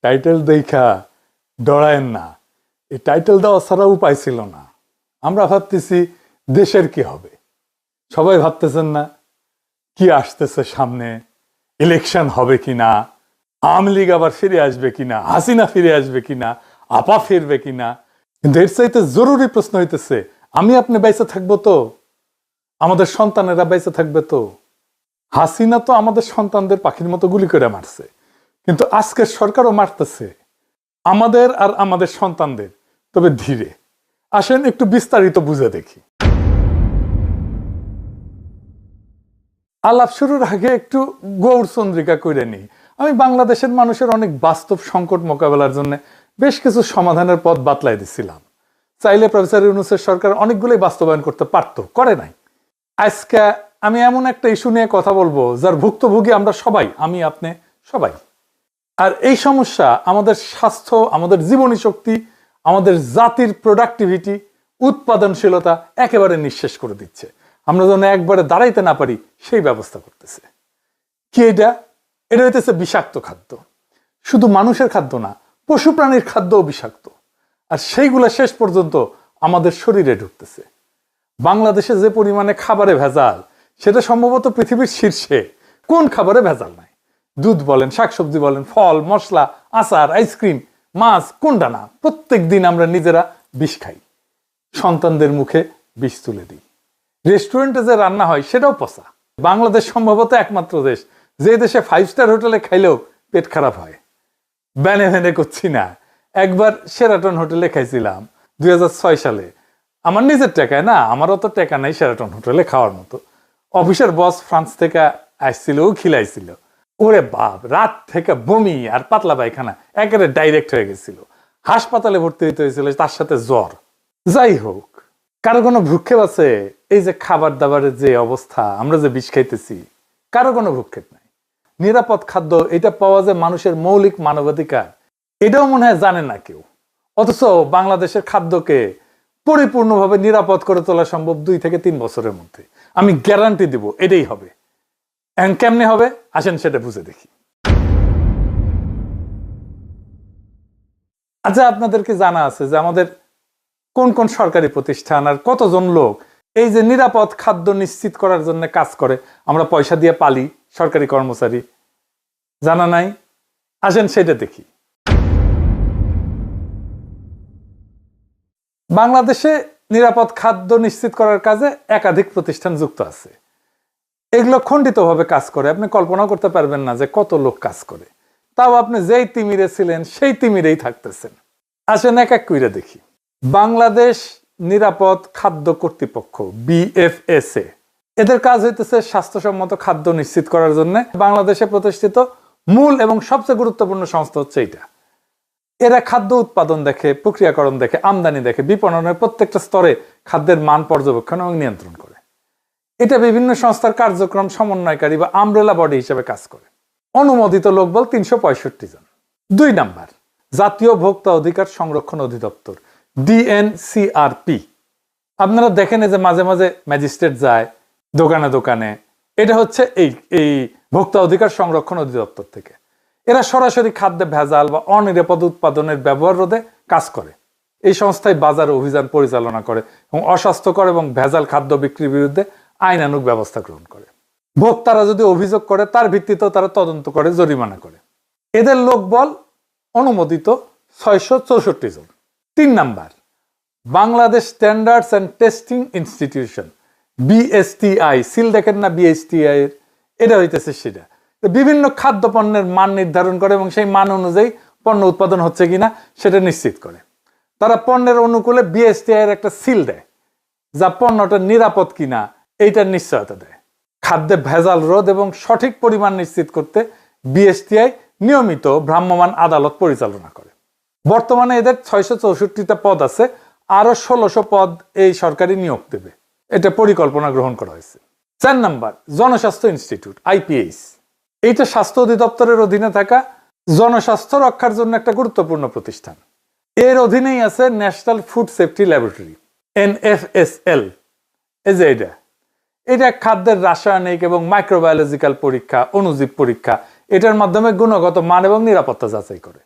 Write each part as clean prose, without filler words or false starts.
Title দেখা ডরায়েন না, এই টাইটেল দেওয়া ছাড়া উপায় ছিল না। আমরা ভাবতেছি দেশের কি হবে, সবাই ভাবতেছেন না কি আসতেছে সামনে, ইলেকশন হবে কিনা, আওয়ামী লীগ আবার ফিরে আসবে কিনা, হাসিনা ফিরে আসবে কিনা, আপা ফিরবে কিনা। কিন্তু এর চাইতে জরুরি প্রশ্ন হইতেছে, আমি আপনি বেঁচে থাকবো তো, আমাদের সন্তানেরা বেঁচে থাকবে তো? হাসিনা তো আমাদের সন্তানদের পাখির মতো গুলি করে মারছে, কিন্তু আজকের সরকারও মারতেছে আমাদের আর আমাদের সন্তানদের। তবে ধীরে আসেন একটু বিস্তারিত বুঝে দেখি। আলাপ শুরুর আগে একটু গৌরচন্দ্রিকা করে নিই। আমি বাংলাদেশের মানুষের অনেক বাস্তব সংকট মোকাবেলার জন্য বেশ কিছু সমাধানের পথ বাতলাই দিছিলাম। চাইলে প্রফেসর ইউনূসের সরকার অনেকগুলোই বাস্তবায়ন করতে পারতো, করে নাই। আজকে আমি এমন একটা ইস্যু নিয়ে কথা বলবো যার ভুক্তভোগী আমরা সবাই, আমি আপনি সবাই। আর এই সমস্যা আমাদের স্বাস্থ্য, আমাদের জীবনী শক্তি, আমাদের জাতির প্রোডাক্টিভিটি, উৎপাদনশীলতা একেবারে নিঃশেষ করে দিচ্ছে। আমরা যেন একবারে দাঁড়াইতে না পারি সেই ব্যবস্থা করতেছে। কি এটা? এটা হইতেছে বিষাক্ত খাদ্য। শুধু মানুষের খাদ্য না, পশু প্রাণীর খাদ্যও বিষাক্ত। আর সেইগুলা শেষ পর্যন্ত আমাদের শরীরে ঢুকতেছে। বাংলাদেশে যে পরিমাণে খাবারে ভেজাল, সেটা সম্ভবত পৃথিবীর শীর্ষে। কোন খাবারে ভেজাল নাই? দুধ বলেন, শাকসবজি বলেন, ফল, মশলা, আচার, আইসক্রিম, মাছ, কোনটা না? প্রত্যেক দিন আমরা নিজেরা বিষ খাই, সন্তানদের মুখে বিষ তুলে দিই। রেস্টুরেন্টে যে রান্না হয় সেটাও পচা। বাংলাদেশ সম্ভবত একমাত্র দেশ যে দেশে 5 স্টার হোটেলে খাইলেও পেট খারাপ হয়। ব্যানে ভ্যানে করছি না। একবার সেরাটন হোটেলে খাইছিলাম 2006 সালে। আমার নিজের টাকায় না, আমারও তো টাকা নাই সেরাটন হোটেলে খাওয়ার মতো। অফিসের বস ফ্রান্স থেকে আসছিল, ও খিলাইছিল। ওরে বাপ, রাত থেকে বমি আর পাতলা পায়খানা একেবারে ডাইরেক্ট হয়ে গেছিল। হাসপাতালে ভর্তি হইতে হয়েছিল, তার সাথে জ্বর। যাই হোক, কারো কোনো ভ্রুক্ষেপ আছে? এই যে খাবার দাবারের যে অবস্থা, আমরা যে বিষ খাইতেছি, কারো কোনো ভ্রুক্ষেপ নাই। নিরাপদ খাদ্য, এটা পাওয়া যায় মানুষের মৌলিক মানবাধিকার, এটাও মনে হয় জানে না কেউ। অথচ বাংলাদেশের খাদ্যকে পরিপূর্ণভাবে নিরাপদ করে তোলা সম্ভব 2 থেকে 3 বছরের মধ্যে। আমি গ্যারান্টি দিব এটাই হবে। এখন কেমনে হবে আসেন সেটা বুঝে দেখি। আচ্ছা, আপনাদেরকে জানা আছে যে আমাদের কোন কোন সরকারি প্রতিষ্ঠান আর কতজন লোক এই যে নিরাপদ খাদ্য নিশ্চিত করার জন্য কাজ করে? আমরা পয়সা দিয়ে পালি সরকারি কর্মচারী, জানা নাই? আসেন সেটা দেখি। বাংলাদেশে নিরাপদ খাদ্য নিশ্চিত করার কাজে একাধিক প্রতিষ্ঠান যুক্ত আছে। এগুলো খণ্ডিতভাবে কাজ করে, আপনি কল্পনাও করতে পারবেন না যে কত লোক কাজ করে। তাও আপনি যেই তিমিরে ছিলেন সেই তিমিরেই থাকতেছেন। আসেন এক এক কইরা দেখি। বাংলাদেশ নিরাপদ খাদ্য কর্তৃপক্ষ, BFSA, এদের কাজ হইতেছে স্বাস্থ্যসম্মত খাদ্য নিশ্চিত করার জন্য বাংলাদেশে প্রতিষ্ঠিত মূল এবং সবচেয়ে গুরুত্বপূর্ণ সংস্থা হচ্ছে এইটা। এরা খাদ্য উৎপাদন দেখে, প্রক্রিয়াকরণ দেখে, আমদানি দেখে, বিপণনের প্রত্যেকটা স্তরে খাদ্যের মান পর্যবেক্ষণ এবং নিয়ন্ত্রণ করে। এটা বিভিন্ন সংস্থার কার্যক্রম সমন্বয়কারী বা আমব্রেলা বডি হিসেবে কাজ করে। অনুমোদিত লোকবল 365 জন। 2 নাম্বার, জাতীয় ভোক্তা অধিকার সংরক্ষণ অধিদপ্তর, DNCRP। আপনারা দেখেন যে মাঝে মাঝে ম্যাজিস্ট্রেট যায় দোকানে দোকানে, এটা হচ্ছে এই ভোক্তা অধিকার সংরক্ষণ অধিদপ্তর থেকে। এরা সরাসরি খাদ্যে ভেজাল বা অনিরাপদ উৎপাদনের ব্যবহার রোধে কাজ করে। এই সংস্থায় বাজার অভিযান পরিচালনা করে এবং অস্বাস্থ্যকর এবং ভেজাল খাদ্য বিক্রির বিরুদ্ধে আইনানুগ ব্যবস্থা গ্রহণ করে। ভোক্তারা যদি অভিযোগ করে তার ভিত্তিতেও তারা তদন্ত করে, জরিমানা করে। এদের লোকবল অনুমোদিত 664 জন। 3 number, Bangladesh standards and testing institution, BSTI। Seal দেখেন না BSTI এর? এটা হইতেছে সেটা বিভিন্ন খাদ্য পণ্যের মান নির্ধারণ করে এবং সেই মান অনুযায়ী পণ্য উৎপাদন হচ্ছে কিনা সেটা নিশ্চিত করে। তারা পণ্যের অনুকূলে BSTI এর একটা সিল দেয়, যা পণ্যটা নিরাপদ কিনা এইটার নিশ্চয়তা দেয়। খাদ্যে ভেজাল রোধ এবং সঠিক পরিমাণ নিশ্চিত করতে BSTI নিয়মিত ভ্রাম্যমাণ আদালত পরিচালনা করে। বর্তমানে এদের 664টা পদ আছে, আরো 1600 পদ এই সরকারি নিয়োগ দেবে, এটা পরিকল্পনা গ্রহণ করা হয়েছে। 4 নাম্বার জনস্বাস্থ্য ইনস্টিটিউট, IPH। এইটা স্বাস্থ্য অধিদপ্তরের অধীনে থাকা জনস্বাস্থ্য রক্ষার জন্য একটা গুরুত্বপূর্ণ প্রতিষ্ঠান। এর অধীনেই আছে national food safety laboratory, NFSL। এই যে এটা খাদ্যের রাসায়নিক এবং মাইক্রোবায়োলজিক্যাল পরীক্ষা, অণুজীব পরীক্ষা, এটার মাধ্যমে গুণগত মান এবং নিরাপত্তা যাচাই করে।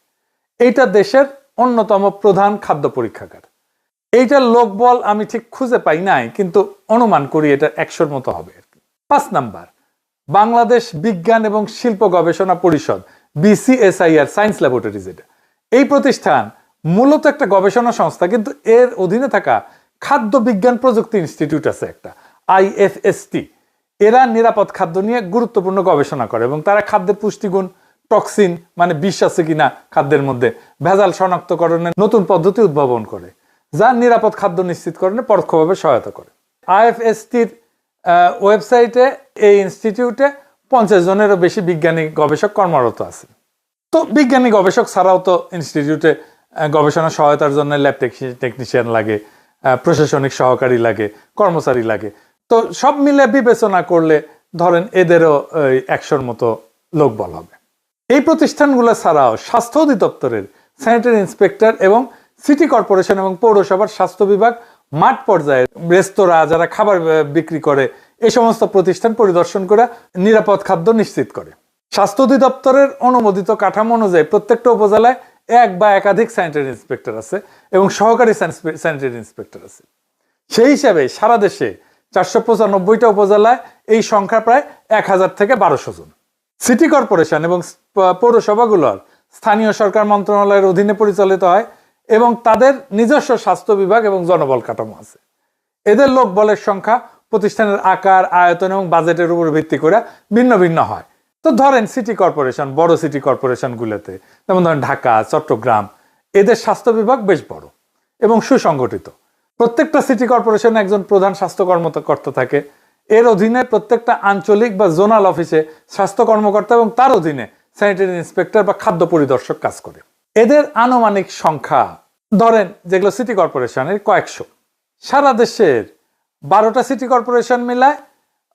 এইটা দেশের অন্যতম প্রধান খাদ্য পরীক্ষাগার। এইটার লোকবল আমি ঠিক খুঁজে পাই নাই, কিন্তু অনুমান করি এটা 100-র মতো হবে আর কি। 5 নাম্বার বাংলাদেশ বিজ্ঞান এবং শিল্প গবেষণা পরিষদ, BCSIR, সায়েন্স ল্যাবরেটরি। যেটা এই প্রতিষ্ঠান মূলত একটা গবেষণা সংস্থা, কিন্তু এর অধীনে থাকা খাদ্য বিজ্ঞান প্রযুক্তি ইনস্টিটিউট আছে একটা, IFST। এরা নিরাপদ খাদ্য নিয়ে গুরুত্বপূর্ণ গবেষণা করে এবং তারা খাদ্যের পুষ্টিগুণ, টক্সিন মানে বিষ আছে কিনা খাদ্যের মধ্যে, ভেজাল শনাক্তকরণের নতুন পদ্ধতি উদ্ভাবন করে, যা নিরাপদ খাদ্য নিশ্চিতকরণে পরোক্ষভাবে সহায়তা করে। IFSTর ওয়েবসাইটে এই ইনস্টিটিউটে 50 জনেরও বেশি বিজ্ঞানী গবেষক কর্মরত আছে। তো বিজ্ঞানী গবেষক ছাড়াও তো ইনস্টিটিউটে গবেষণা সহায়তার জন্য ল্যাব টেকনিশিয়ান লাগে, প্রশাসনিক সহকারী লাগে, কর্মচারী লাগে। তো সব মিলে বিবেচনা করলে ধরেন এদেরও 100-র মতো লোকবল হবে। এই প্রতিষ্ঠানগুলো ছাড়াও স্বাস্থ্য অধিদপ্তরের স্যানিটারি ইন্সপেক্টর এবং সিটি কর্পোরেশন এবং পৌরসভার স্বাস্থ্য বিভাগ মাঠ পর্যায়ে রেস্তোরাঁ যারা খাবার বিক্রি করে এই সমস্ত প্রতিষ্ঠান পরিদর্শন করে নিরাপদ খাদ্য নিশ্চিত করে। স্বাস্থ্য অধিদপ্তরের অনুমোদিত কাঠামো অনুযায়ী প্রত্যেকটা উপজেলায় 1 বা একাধিক স্যানিটারি ইন্সপেক্টর আছে এবং সহকারী স্যানিটারি ইন্সপেক্টর আছে। সেই হিসাবে সারা দেশে 495টা উপজেলায় এই সংখ্যা প্রায় 1000 থেকে 1200 জন। সিটি কর্পোরেশন এবং পৌরসভাগুলোর স্থানীয় সরকার মন্ত্রণালয়ের অধীনে পরিচালিত হয় এবং তাদের নিজস্ব স্বাস্থ্য বিভাগ এবং জনবল কাঠামো আছে। এদের লোকবলের সংখ্যা প্রতিষ্ঠানের আকার, আয়তন এবং বাজেটের উপর ভিত্তি করে ভিন্ন ভিন্ন হয়। তো ধরেন সিটি কর্পোরেশন, বড় সিটি কর্পোরেশনগুলোতে যেমন ধরেন ঢাকা, চট্টগ্রাম, এদের স্বাস্থ্য বিভাগ বেশ বড় এবং সুসংগঠিত। প্রত্যেকটা সিটি কর্পোরেশনে একজন প্রধান স্বাস্থ্য কর্মকর্তা থাকে। এর অধীনে প্রত্যেকটা আঞ্চলিক বা জোনাল অফিসে স্বাস্থ্য কর্মকর্তা এবং তার অধীনে স্যানিটারি ইন্সপেক্টর বা খাদ্য পরিদর্শক কাজ করে। এদের আনুমানিক সংখ্যা ধরেন যেগুলো সিটি কর্পোরেশনের কয়েকশো। সারা দেশের 12টা সিটি কর্পোরেশন মিলায়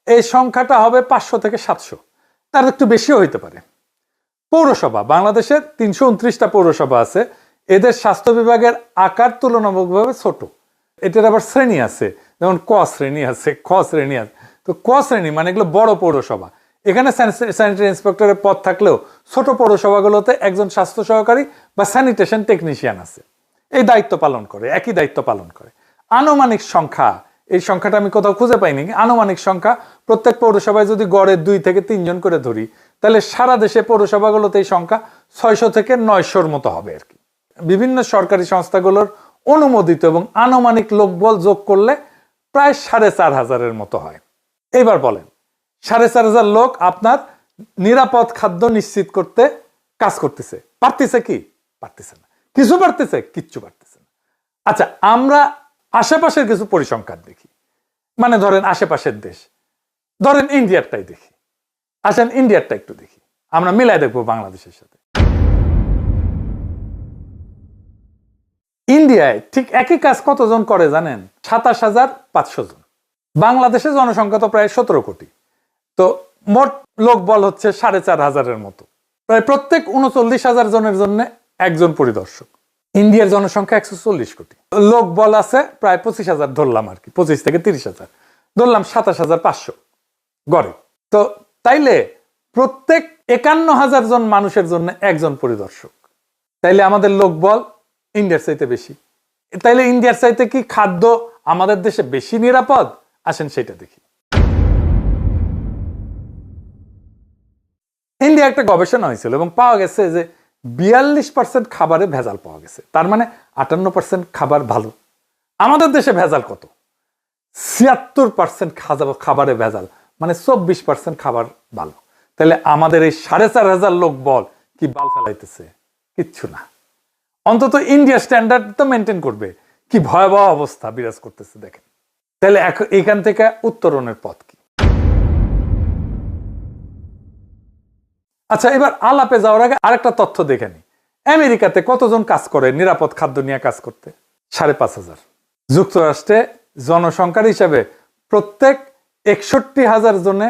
এই সংখ্যাটা হবে 500 থেকে 700, তার একটু বেশিও হইতে পারে। পৌরসভা, বাংলাদেশের 329টা পৌরসভা আছে। এদের স্বাস্থ্য বিভাগের আকার তুলনামূলকভাবে ছোট। এটার আবার শ্রেণী আছে, যেমন ক শ্রেণী আছে, খ শ্রেণী আছে। তো ক শ্রেণী মানে এগুলো বড় পৌরসভা। এখানে স্যানিটারি ইন্সপেক্টরের পদ থাকলেও ছোট পৌরসভাগুলোতে একজন স্বাস্থ্য সহকারী বা স্যানিটেশন টেকনিশিয়ান আছে, এই দায়িত্ব পালন করে, একই দায়িত্ব পালন করে। আনুমানিক সংখ্যা, এই সংখ্যাটা আমি কোথাও খুঁজে পাইনি, আনুমানিক সংখ্যা প্রত্যেক পৌরসভায় যদি গড়ে 2 থেকে 3 জন করে ধরি, তাহলে সারা দেশে পৌরসভাগুলোতে এই সংখ্যা 600 থেকে 900-র মতো হবে আর কি। বিভিন্ন সরকারি সংস্থাগুলোর অনুমোদিত এবং আনুমানিক লোকবল যোগ করলে প্রায় 4500-এর মতো হয়। এইবার বলেন 4500 লোক আপনার নিরাপদ খাদ্য নিশ্চিত করতে কাজ করতেছে, পারতেছে কি? পারতেছে না। কিছু পারতেছে? কিচ্ছু পারতেছে না। আচ্ছা, আমরা আশেপাশের কিছু পরিসংখ্যান দেখি, মানে ধরেন আশেপাশের দেশ, ধরেন ইন্ডিয়ারটাই দেখি। আসেন ইন্ডিয়ারটা একটু দেখি, আমরা মিলাই দেখবো বাংলাদেশের সাথে। ইন্ডিয়ায় ঠিক একই কাজ কতজন করে জানেন? 27500 জন। বাংলাদেশের জনসংখ্যা তো প্রায় 17 কোটি। তো মোট লোক বল হচ্ছে 4500-এর মতো। প্রায় প্রত্যেক 39,000 জনের জন্য একজন পরিদর্শক। ইন্ডিয়ার জনসংখ্যা 140 কোটি, লোক বল আছে প্রায় 25,000 ধরলাম আর কি, 25 থেকে 30,000 ধরলাম, 27,500 গড়ে। তো তাইলে প্রত্যেক 51,000 জন মানুষের জন্য একজন পরিদর্শক। তাইলে আমাদের লোক বল ইন্ডিয়ার চাইতে বেশি। তাইলে ইন্ডিয়ার চাইতে কি খাদ্য আমাদের দেশে বেশি নিরাপদ? আসেন সেটা দেখি। ইন্ডিয়া একটা গবেষণা হয়েছিল এবং পাওয়া গেছে যে 42% খাবারে ভেজাল পাওয়া গেছে। তার মানে 58% খাবার ভালো। আমাদের দেশে ভেজাল কত? 76% খাবারে ভেজাল, মানে 24% খাবার ভালো। তাহলে আমাদের এই 4500 লোক বল কি বাল ফেলাইতেছে? কিচ্ছু না। অন্তত ইন্ডিয়া স্ট্যান্ডার্ড তো মেনটেন করবে। কি ভয়াবহ অবস্থা বিরাজ করতেছে দেখেন। তাহলে এখান থেকে উত্তরণের পথ কি? আচ্ছা, এবার আলাপে যাওয়ার আগে আরেকটা তথ্য দেখে নি। আমেরিকাতে কতজন কাজ করে নিরাপদ খাদ্য নিয়ে কাজ করতে? 5,500। যুক্তরাষ্ট্রে জনসংখ্যার হিসাবে প্রত্যেক 61,000 জনে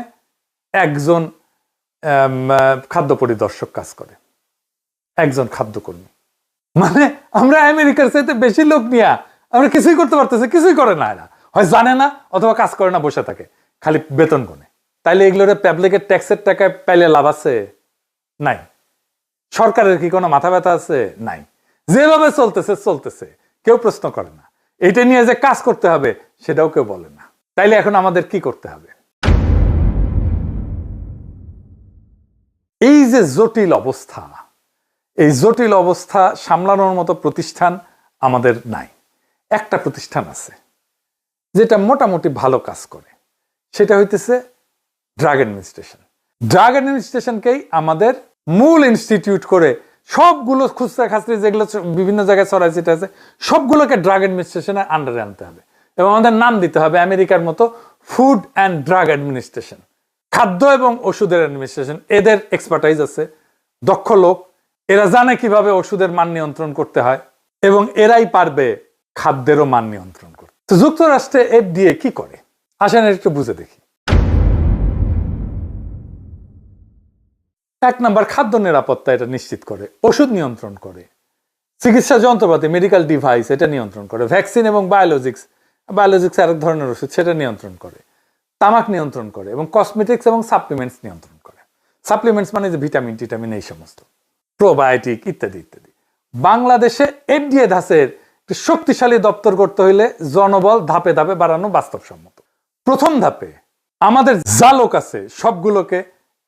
একজন খাদ্য পরিদর্শক কাজ করে, একজন খাদ্যকর্মী। মানে আমরা আমেরিকার চাইতে বেশি লোক নিয়ে আমরা কিছুই করতে পারতেছি, কিছুই করে না এরা, হয় জানে না অথবা কাজ করে না, বসে থাকে খালি বেতন গুনে। তাইলে এগুলোর পাবলিকের ট্যাক্সের টাকায় পাইলে লাভ আছে? নাই। সরকারের কি কোনো মাথা ব্যথা আছে? নাই। যেভাবে চলতেছে চলতেছে, কেউ প্রশ্ন করে না। এটা নিয়ে যে কাজ করতে হবে সেটাও কেউ বলে না। তাইলে এখন আমাদের কি করতে হবে? এই যে জটিল অবস্থা, এই জটিল অবস্থা সামলানোর মতো প্রতিষ্ঠান আমাদের নাই। একটা প্রতিষ্ঠান আছে যেটা মোটামুটি ভালো কাজ করে, সেটা হইতেছে ড্রাগ অ্যাডমিনিস্ট্রেশন। ড্রাগ অ্যাডমিনিস্ট্রেশনকেই আমাদের মূল ইনস্টিটিউট করে সবগুলো খুচরা খাচরি যেগুলো বিভিন্ন জায়গায় ছড়াই ছিটা আছে সবগুলোকে ড্রাগ অ্যাডমিনিস্ট্রেশনের আন্ডারে আনতে হবে এবং আমাদের নাম দিতে হবে আমেরিকার মতো ফুড অ্যান্ড ড্রাগ অ্যাডমিনিস্ট্রেশন। খাদ্য এবং ওষুধের অ্যাডমিনিস্ট্রেশন, এদের এক্সপার্টাইজ আছে, দক্ষ লোক, এরা জানে কিভাবে ওষুধের মান নিয়ন্ত্রণ করতে হয় এবং এরাই পারবে খাদ্যেরও মান নিয়ন্ত্রণ করতে। তো যুক্তরাষ্ট্রে FDA কি করে আসেন একটু বুঝে দেখি। 1 নাম্বার, খাদ্য নিরাপত্তা এটা নিশ্চিত করে, ওষুধ নিয়ন্ত্রণ করে, চিকিৎসা যন্ত্রপাতি মেডিকেল ডিভাইস এটা নিয়ন্ত্রণ করে, ভ্যাকসিন এবং বায়োলজিক্স আরেক ধরনের ওষুধ সেটা নিয়ন্ত্রণ করে, তামাক নিয়ন্ত্রণ করে এবং কসমেটিক্স এবং সাপ্লিমেন্টস নিয়ন্ত্রণ করে। সাপ্লিমেন্টস মানে যে ভিটামিন টিটামিন এই সমস্ত, প্রোবায়োটিক ইত্যাদি ইত্যাদি। বাংলাদেশে FDA ধাঁচের শক্তিশালী দপ্তর করতে হইলে জনবল ধাপে ধাপে বাড়ানো বাস্তবসম্মত। প্রথম ধাপে আমাদের যা লোক আছে সবগুলোকে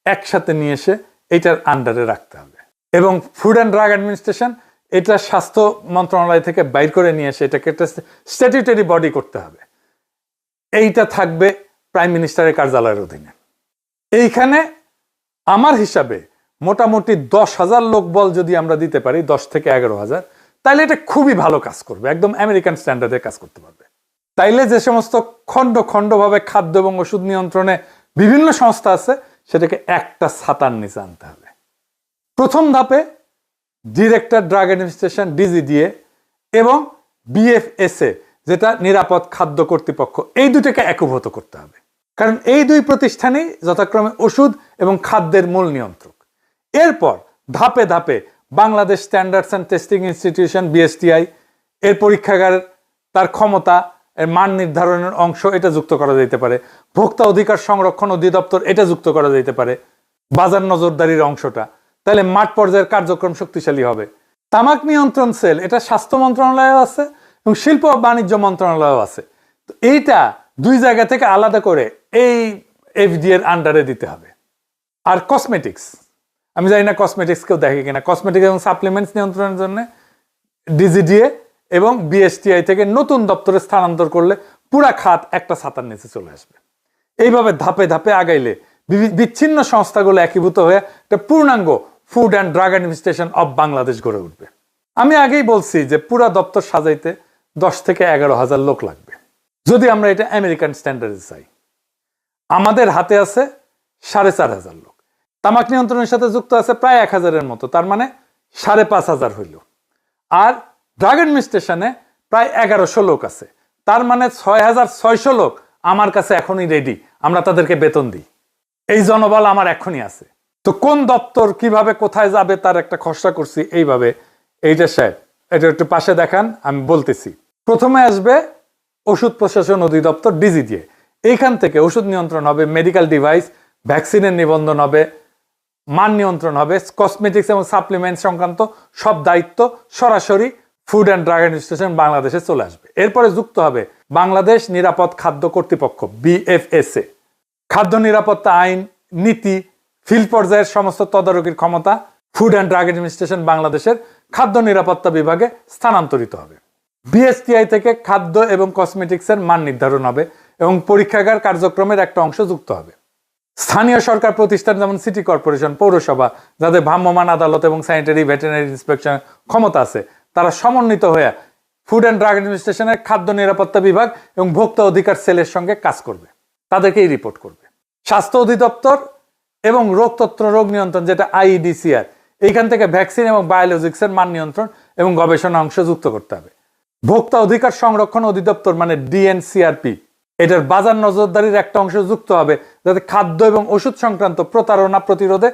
একসাথে নিয়ে এসে এটার আন্ডারে রাখতে হবে এবং ফুড অ্যান্ড ড্রাগ অ্যাডমিনিস্ট্রেশন এটা স্বাস্থ্য মন্ত্রণালয় থেকে বাইর করে নিয়ে এসে এটাকে একটা স্ট্যাটিউটরি বডি করতে হবে। এইটা থাকবে প্রাইম মিনিস্টারের কার্যালয়ের অধীনে। এইখানে আমার হিসাবে মোটামুটি 10,000 লোক বল যদি আমরা দিতে পারি, 10 থেকে 11,000, তাইলে এটা খুবই ভালো কাজ করবে, একদম আমেরিকান স্ট্যান্ডার্ডে কাজ করতে পারবে। তাইলে যে সমস্ত খণ্ড খণ্ডভাবে খাদ্য এবং ওষুধ নিয়ন্ত্রণে বিভিন্ন সংস্থা আছে সেটাকে একটা ছাতার নিচে আনতে হবে। প্রথম ধাপে ডিরেক্টর ড্রাগ অ্যাডমিনিস্ট্রেশন DGDA এবং BFSA যেটা নিরাপদ খাদ্য কর্তৃপক্ষ, এই দুটোকে একীভূত করতে হবে, কারণ এই দুই প্রতিষ্ঠানই যথাক্রমে ওষুধ এবং খাদ্যের মূল নিয়ন্ত্রক। এরপর ধাপে ধাপে Bangladesh standards and testing institution BSTI এর পরীক্ষাগার, তার ক্ষমতা, এর মান নির্ধারণের অংশ এটা যুক্ত করা যেতে পারে, ভোক্তা অধিকার সংরক্ষণ অধিদপ্তর এটা যুক্ত করা যেতে পারে, বাজার নজরদারির অংশটা, তাহলে মাঠ পর্যায়ের কার্যক্রম শক্তিশালী হবে। তামাক নিয়ন্ত্রণ সেল এটা স্বাস্থ্য মন্ত্রণালয় আছে এবং শিল্প ও বাণিজ্য মন্ত্রণালয় আছে। তো এইটা দুই জায়গা থেকে আলাদা করে এই FDA এর আন্ডারে দিতে হবে। আর কসমেটিক্স, আমি জানি না কসমেটিক্স কেউ দেখে কিনা, কসমেটিক্স এবং সাপ্লিমেন্টস নিয়ন্ত্রণের জন্য DGDA এবং BSTI থেকে নতুন দপ্তরে স্থানান্তর করলে পুরা খাত একটা ছাতার নিচে চলে আসবে। এইভাবে ধাপে ধাপে আগাইলে বিচ্ছিন্ন সংস্থাগুলো একীভূত হয়ে একটা পূর্ণাঙ্গ food and drug administration of Bangladesh গড়ে উঠবে। আমি আগেই বলছি যে পুরা দপ্তর সাজাইতে 10 থেকে 11,000 লোক লাগবে। যদি আমরা এটা আমেরিকান স্ট্যান্ডার্ডে চাই, আমাদের হাতে আছে 4,500 লোক, তামাক নিয়ন্ত্রণের সাথে যুক্ত আছে প্রায় 1,000-এর মতো, তার মানে 5,500 হইল। আর ড্রাগ অ্যাডমিনিস্ট্রেশনে প্রায় 1,100 লোক আছে, তার মানে 6,600 লোক আমার কাছে এখনই রেডি, আমরা তাদেরকে বেতন দিই। এই জনবল আমার এখনই আছে। তো কোন দপ্তর কিভাবে কোথায় যাবে তার একটা খসড়া করছি এইভাবে। এইটা সাহেব এটা একটু পাশে দেখান, আমি বলতেছি। প্রথমে আসবে ওষুধ প্রশাসন অধিদপ্তর DGDA, এইখান থেকে ওষুধ নিয়ন্ত্রণ হবে, মেডিকেল ডিভাইস ভ্যাকসিনের নিবন্ধন হবে, মান নিয়ন্ত্রণ হবে, কসমেটিক্স এবং সাপ্লিমেন্ট সংক্রান্ত সব দায়িত্ব সরাসরি ফুড অ্যান্ড ড্রাগ অ্যাডমিনিস্ট্রেশন বাংলাদেশে চলে আসবে। এরপরে যুক্ত হবে বাংলাদেশ নিরাপদ খাদ্য কর্তৃপক্ষ BFSA, খাদ্য নিরাপত্তা আইন, নীতি, ফিল্ড পর্যায়ের সমস্ত তদারকির ক্ষমতা ফুড অ্যান্ড ড্রাগ অ্যাডমিনিস্ট্রেশন বাংলাদেশের খাদ্য নিরাপত্তা বিভাগে স্থানান্তরিত হবে। BSTI থেকে খাদ্য এবং কসমেটিক্সের মান নির্ধারণ হবে এবং পরীক্ষাগার কার্যক্রমের একটা অংশ যুক্ত হবে। স্থানীয় সরকার প্রতিষ্ঠান যেমন সিটি কর্পোরেশন, পৌরসভা, যাদের ভ্রাম্যমাণ আদালত এবং স্যানিটারি ভেটেরিনারি ইন্সপেকশন ক্ষমতা আছে, তারা সমন্বিত হয়ে ফুড অ্যান্ড ড্রাগ অ্যাডমিনিস্ট্রেশনের খাদ্য নিরাপত্তা বিভাগ এবং ভোক্তা অধিকার সেলের সঙ্গে কাজ করবে, তাদেরকেই রিপোর্ট করবে। স্বাস্থ্য অধিদপ্তর এবং রোগতত্ত্ব রোগ নিয়ন্ত্রণ যেটা IEDCR, এইখান থেকে ভ্যাকসিন এবং বায়োলজিক্সের মান নিয়ন্ত্রণ এবং গবেষণা অংশ যুক্ত করতে হবে। ভোক্তা অধিকার সংরক্ষণ অধিদপ্তর মানে DNCRP, এটার বাজার নজরদারির একটা অংশ যুক্ত হবে যাতে খাদ্য এবং ওষুধ সংক্রান্ত প্রতারণা প্রতিরোধে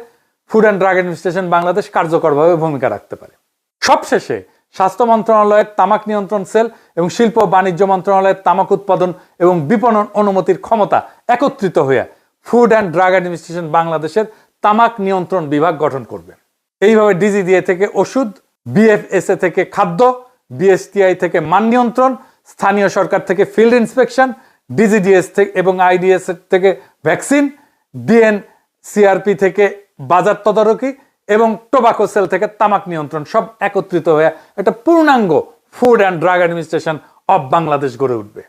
food and drug administration Bangladesh কার্যকরভাবে ভূমিকা রাখতে পারে। সবশেষে স্বাস্থ্য মন্ত্রণালয়ের তামাক নিয়ন্ত্রণ সেল এবং শিল্প ও বাণিজ্য মন্ত্রণালয়ের তামাক উৎপাদন এবং বিপণন অনুমতির ক্ষমতা একত্রিত হয়ে ফুড অ্যান্ড ড্রাগ অ্যাডমিনিস্ট্রেশন বাংলাদেশের তামাক নিয়ন্ত্রণ বিভাগ গঠন করবে। এইভাবে ডিজিডিএ থেকে ওষুধ, বিএফএসএ থেকে খাদ্য, বিএসটিআই থেকে মান নিয়ন্ত্রণ, স্থানীয় সরকার থেকে ফিল্ড ইন্সপেকশন, ডিজিডিএস থেকে এবং আইডিএস থেকে ভ্যাকসিন, ডিএনসিআরপি থেকে বাজার তদারকি এবং টোবাকো সেল থেকে তামাক নিয়ন্ত্রণ সব একত্রিত হয়ে একটা পূর্ণাঙ্গ food and drug administration of Bangladesh গড়ে উঠবে।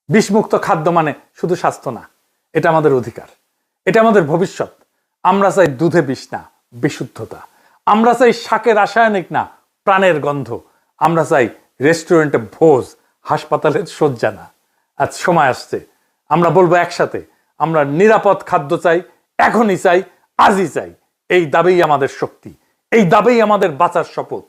বিষমুক্ত খাদ্য মানে শুধু স্বাস্থ্য না, এটা আমাদের অধিকার, এটা আমাদের ভবিষ্যৎ। আমরা চাই দুধে বিষ না, বিশুদ্ধতা। আমরা চাই শাকে রাসায়নিক না, প্রাণের গন্ধ। আমরা চাই রেস্টুরেন্টে ভোজ, হাসপাতালের শয্যা না। আজ সময় আসছে আমরা বলবো একসাথে, আমরা নিরাপদ খাদ্য চাই, এখনই চাই, আজই চাই। এই দাবিই আমাদের শক্তি, এই দাবিই আমাদের বাঁচার শপথ।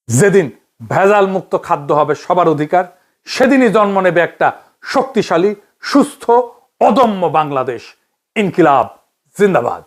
যেদিন ভেজাল মুক্ত খাদ্য হবে সবার অধিকার, সেদিনই জন্ম নেবে একটা শক্তিশালী, সুস্থ, অদম্য বাংলাদেশ। ইনকিলাব জিন্দাবাদ।